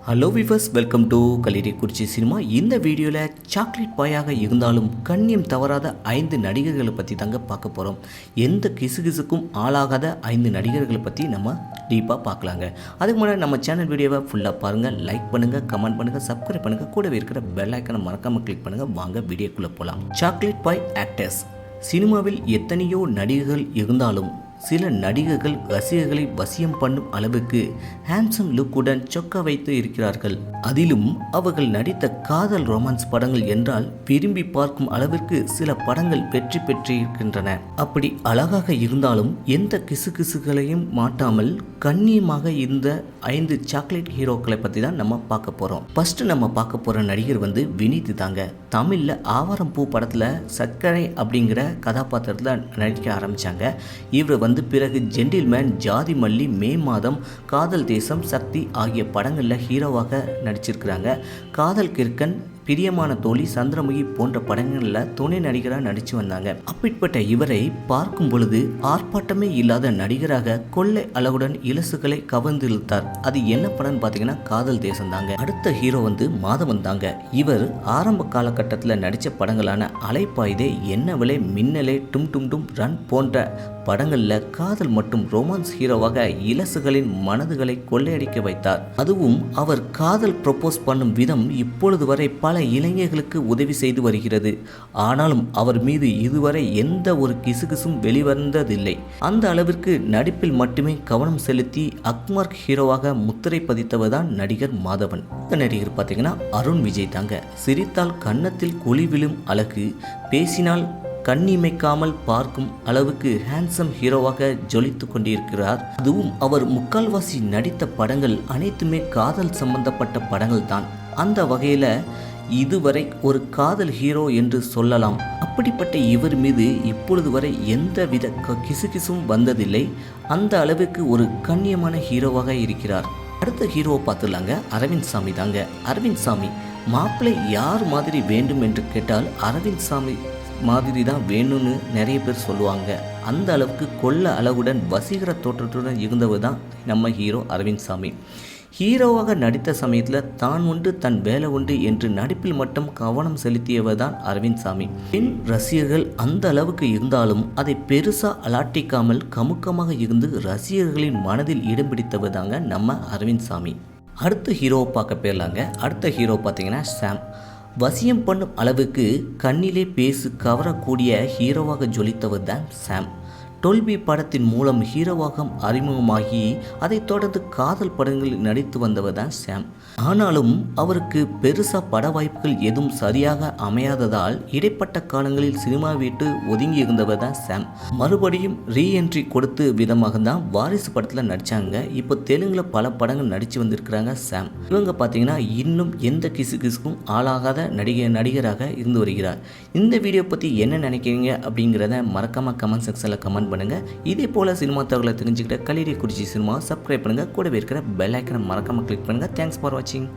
Hello viewers, welcome to Kalirikkurichi cinema. இந்த வீடியோவில் chocolate பாயாக இருந்தாலும் கண்ணியம் தவறாத 5 நடிகர்களை பற்றி தாங்க பார்க்க போகிறோம். எந்த கிசுகிசுக்கும் ஆளாகாத 5 நடிகர்களை பற்றி நம்ம டீப்பாக பார்க்கலாங்க. அதுக்கு முன்னாடி நம்ம சேனல் வீடியோவை ஃபுல்லாக பாருங்கள், லைக் பண்ணுங்கள், கமெண்ட் பண்ணுங்கள், சப்ஸ்கிரைப் பண்ணுங்கள், கூடவே இருக்கிற பெல் ஐக்கனை மறக்காமல் கிளிக் பண்ணுங்கள். வாங்க வீடியோக்குள்ளே போகலாம். Chocolate boy actors. சினிமாவில் எத்தனையோ நடிகர்கள் இருந்தாலும் சில நடிகர்கள் ரசிகர்களை வசியம் பண்ணும் அளவுக்கு ஹேண்ட்ஸம் லுக்குடன் சொக்க வைத்து இருக்கிறார்கள். அதிலும் அவர்கள் நடித்த காதல் ரொமான்ஸ் படங்கள் என்றால் விரும்பி பார்க்கும் அளவிற்கு சில படங்கள் வெற்றி பெற்றிருக்கின்றன. அப்படி அழகாக இருந்தாலும் எந்த கிசுகிசுகளையும் மாட்டாமல் கண்ணியமாக இந்த 5 சாக்லேட் ஹீரோக்களை பற்றி தான் நம்ம பார்க்க போகிறோம். ஃபர்ஸ்ட் நம்ம பார்க்க போகிற நடிகர் வினீத் தாங்க. தமிழில் ஆவாரம் பூ படத்தில் சர்க்கரை அப்படிங்கிற கதாபாத்திரத்தில் நடிக்க ஆரம்பித்தாங்க. இவர் பிறகு ஜென்டில்மேன், ஜாதி மல்லி, மே மாதம், காதல் தேசம், சக்தி ஆகிய படங்களில் ஹீரோவாக நடிச்சிருக்கிறாங்க. காதல் கிறுக்கன், பிரியமான தோழி, சந்திரமுகி போன்ற படங்களில் துணை நடிகராக நடித்து வந்தாங்க. அப்படிப்பட்ட இவரை பார்க்கும் பொழுது ஆர்ப்பாட்டமே இல்லாத நடிகராக கொள்ளை அழகுடன் இலசுகளை கவர்ந்திழுத்தார். அது என்ன படம்னு பார்த்தீங்கன்னா காதல் தேசம் தாங்க. அடுத்த ஹீரோ மாதவன் தாங்க. இவர் ஆரம்ப காலகட்டத்தில் நடித்த படங்களான அலைப்பாய்தே, என்ன விலை, மின்னலே, டும் டும் டும், ரன் போன்ற படங்களில் காதல் மற்றும் ரொமான்ஸ் ஹீரோவாக இலசுகளின் மனதுகளை கொள்ளையடிக்க வைத்தார். அதுவும் அவர் காதல் ப்ரொபோஸ் பண்ணும் விதம் இப்பொழுது வரை பல இளைஞர்களுக்கு உதவி செய்து வருகிறது. ஆனாலும் அவர் மீது இதுவரை எந்த ஒரு கிசுகிசும் வெளிவந்ததில்லை. அந்த அளவிற்கு நடிப்பில் மட்டுமே கவனம் செலுத்தி அக்மார்க் ஹீரோவாக முத்திரை பதித்தவர் தான் நடிகர் மாதவன். இந்த நடிகர் பார்த்தீங்கன்னா அருண் விஜய் தாங்க. சிரித்தால் கன்னத்தில் குழி விழும் அழகு, பேசினால் கண்ணிமைக்காமல் பார்க்கும் அளவுக்கு ஹேண்ட்ஸம் ஹீரோவாக ஜொலித்து கொண்டிருக்கிறார். அதுவும் அவர் முக்கால்வாசி நடித்த படங்கள் அனைத்துமே காதல் சம்பந்தப்பட்ட படங்கள் தான். அந்த வகையில் இதுவரை ஒரு காதல் ஹீரோ என்று சொல்லலாம். அப்படிப்பட்ட இவர் மீது இப்பொழுது வரை எந்தவித கிசுகிசும் வந்ததில்லை. அந்த அளவுக்கு ஒரு கண்ணியமான ஹீரோவாக இருக்கிறார். அடுத்த ஹீரோவை பார்த்துடலாங்க. அரவிந்த் சாமி தாங்க. அரவிந்த் சாமி மாப்பிள்ளை யார் மாதிரி வேண்டும் என்று கேட்டால் அரவிந்த் சாமி மாதிரி தான் வேணும்னு நிறைய பேர் சொல்லுவாங்க. அந்த அளவுக்கு கொள்ள அழகுடன் வசீகர தோற்றத்துடன் இருந்தவர் தான் நம்ம ஹீரோ அரவிந்த் சாமி. ஹீரோவாக நடித்த சமயத்தில் தான் உண்டு தன் வேலை உண்டு என்று நடிப்பில் மட்டும் கவனம் செலுத்தியவர் தான் அரவிந்த் சாமி. பெண் ரசிகர்கள் அந்த அளவுக்கு இருந்தாலும் அதை பெருசாக அலாட்டிக்காமல் கமுக்கமாக இருந்து ரசிகர்களின் மனதில் இடம் பிடித்தவர் தாங்க நம்ம அரவிந்த் சாமி. அடுத்த ஹீரோவை பார்க்க போயிடலாங்க. அடுத்த ஹீரோ பார்த்தீங்கன்னா சாம். வசியம் பண்ணும் அளவுக்கு கண்ணிலே பேசு கவரக்கூடிய ஹீரோவாக ஜொலித்தவர் தான் சாம். டொல்பி படத்தின் மூலம் ஹீரோவாக அறிமுகமாகி அதைத் தொடர்ந்து காதல் படங்களில் நடித்து வந்தவர் தான் சாம். ஆனாலும் அவருக்கு பெருசா பட வாய்ப்புகள் எதுவும் சரியாக அமையாததால் இடைப்பட்ட காலங்களில் சினிமா விட்டு ஒதுங்கி இருந்தவர் தான் சாம். மறுபடியும் ரீஎன்ட்ரி கொடுத்து விதமாக தான் வாரிசு படத்தில் நடித்தாங்க. இப்போ தெலுங்குல பல படங்கள் நடித்து வந்திருக்கிறாங்க சாம். இவங்க பார்த்தீங்கன்னா இன்னும் எந்த கிசுகிசுக்கும் ஆளாகாத நடிகராக இருந்து வருகிறார். இந்த வீடியோ பற்றி என்ன நினைக்கிறீங்க அப்படிங்கிறத மறக்காம கமெண்ட் செக்ஷனில் கமெண்ட் பண்ணுங்க. இதே போல சினிமா தகவலை தெரிஞ்சுக்கிட்ட கலிரிக்குறிச்சி சினிமா சப்ஸ்கிரைப் பண்ணுங்க. கூடவே இருக்கிற பெல் ஐக்கனை மறக்காம கிளிக் பண்ணுங்க. தேங்க்ஸ் ஃபார் வாட்சிங்.